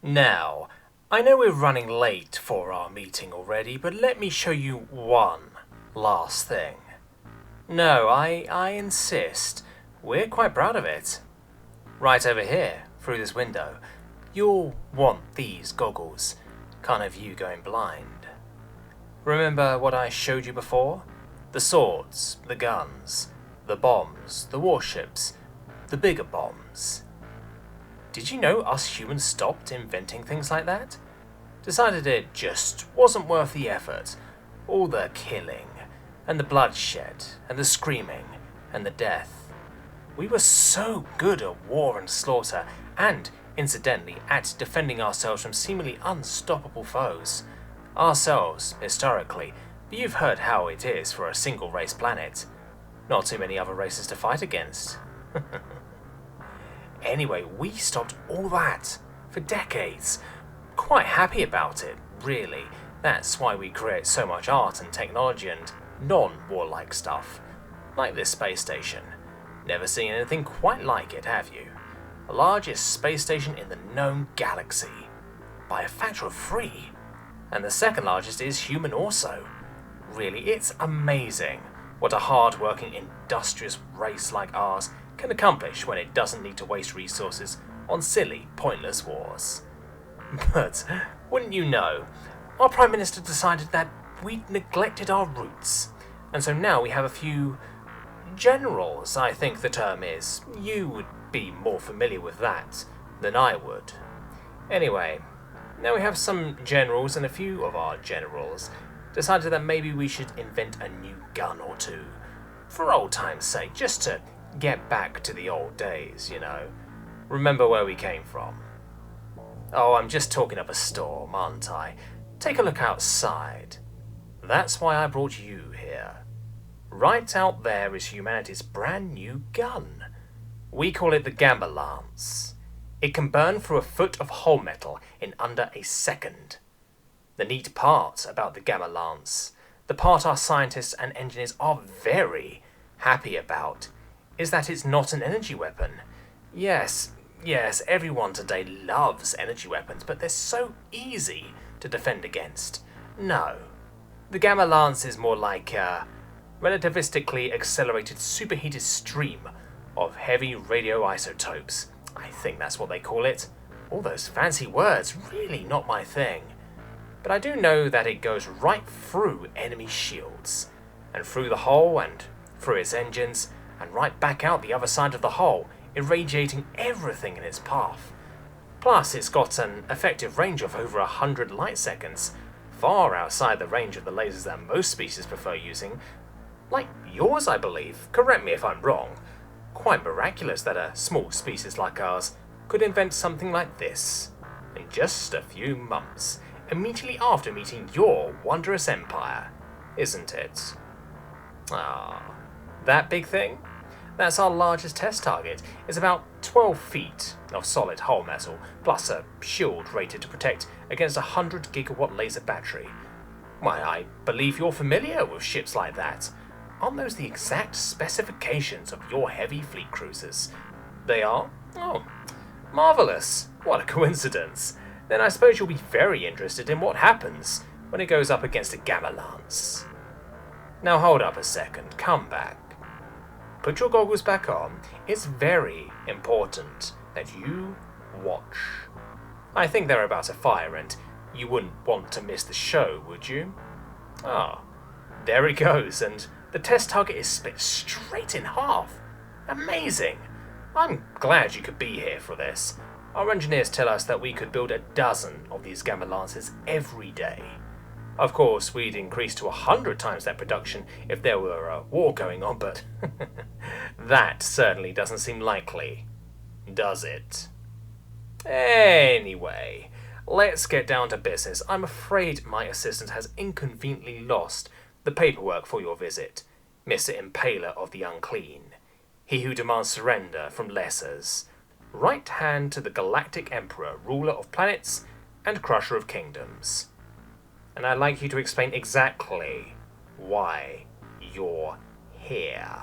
Now, I know we're running late for our meeting already, but let me show you one last thing. No, I insist. We're quite proud of it. Right over here, through this window. You'll want these goggles. Can't have you going blind. Remember what I showed you before? The swords, the guns, the bombs, the warships, the bigger bombs. Did you know us humans stopped inventing things like that? Decided it just wasn't worth the effort. All the killing, and the bloodshed, and the screaming, and the death. We were so good at war and slaughter, and, incidentally, at defending ourselves from seemingly unstoppable foes. Ourselves, historically, but you've heard how it is for a single-race planet. Not too many other races to fight against. Anyway, we stopped all that for decades. Quite happy about it, really. That's why we create so much art and technology and non-warlike stuff. Like this space station. Never seen anything quite like it, have you? The largest space station in the known galaxy. By a factor of 3. And the second largest is human also. Really, it's amazing what a hard-working, industrious race like ours can accomplish when it doesn't need to waste resources on silly, pointless wars. But, wouldn't you know, our Prime Minister decided that we'd neglected our roots, and so now we have a few generals, I think the term is. You would be more familiar with that than I would. Anyway, now we have some generals, and a few of our generals decided that maybe we should invent a new gun or two. For old time's sake, just to get back to the old days, you know. Remember where we came from. Oh, I'm just talking up a storm, aren't I? Take a look outside. That's why I brought you here. Right out there is humanity's brand new gun. We call it the Gamma Lance. It can burn through a foot of whole metal in under a second. The neat part about the Gamma Lance, the part our scientists and engineers are very happy about, is that it's not an energy weapon. Yes, everyone today loves energy weapons, but they're so easy to defend against. No. The Gamma Lance is more like a relativistically accelerated superheated stream of heavy radioisotopes. I think that's what they call it. All those fancy words, really not my thing. But I do know that it goes right through enemy shields, and through the hull, and through its engines, and right back out the other side of the hull, irradiating everything in its path. Plus, it's got an effective range of over 100 light seconds, far outside the range of the lasers that most species prefer using. Like yours, I believe. Correct me if I'm wrong. Quite miraculous that a small species like ours could invent something like this in just a few months, immediately after meeting your wondrous empire, isn't it? Ah, that big thing? That's our largest test target. It's about 12 feet of solid hull metal, plus a shield rated to protect against a 100 gigawatt laser battery. Why, I believe you're familiar with ships like that. Aren't those the exact specifications of your heavy fleet cruisers? They are? Oh, marvelous. What a coincidence. Then I suppose you'll be very interested in what happens when it goes up against a Gamma Lance. Now hold up a second, come back. Put your goggles back on. It's very important that you watch. I think they're about to fire and you wouldn't want to miss the show, would you? Ah, there it goes, and the test target is split straight in half. Amazing. I'm glad you could be here for this. Our engineers tell us that we could build a dozen of these Gamma Lances every day. Of course, we'd increase to 100 times that production if there were a war going on, but that certainly doesn't seem likely, does it? Anyway, let's get down to business. I'm afraid my assistant has inconveniently lost the paperwork for your visit, Mr. Impaler of the Unclean, he who demands surrender from lessers, right hand to the Galactic Emperor, ruler of planets and crusher of kingdoms. And I'd like you to explain exactly why you're here.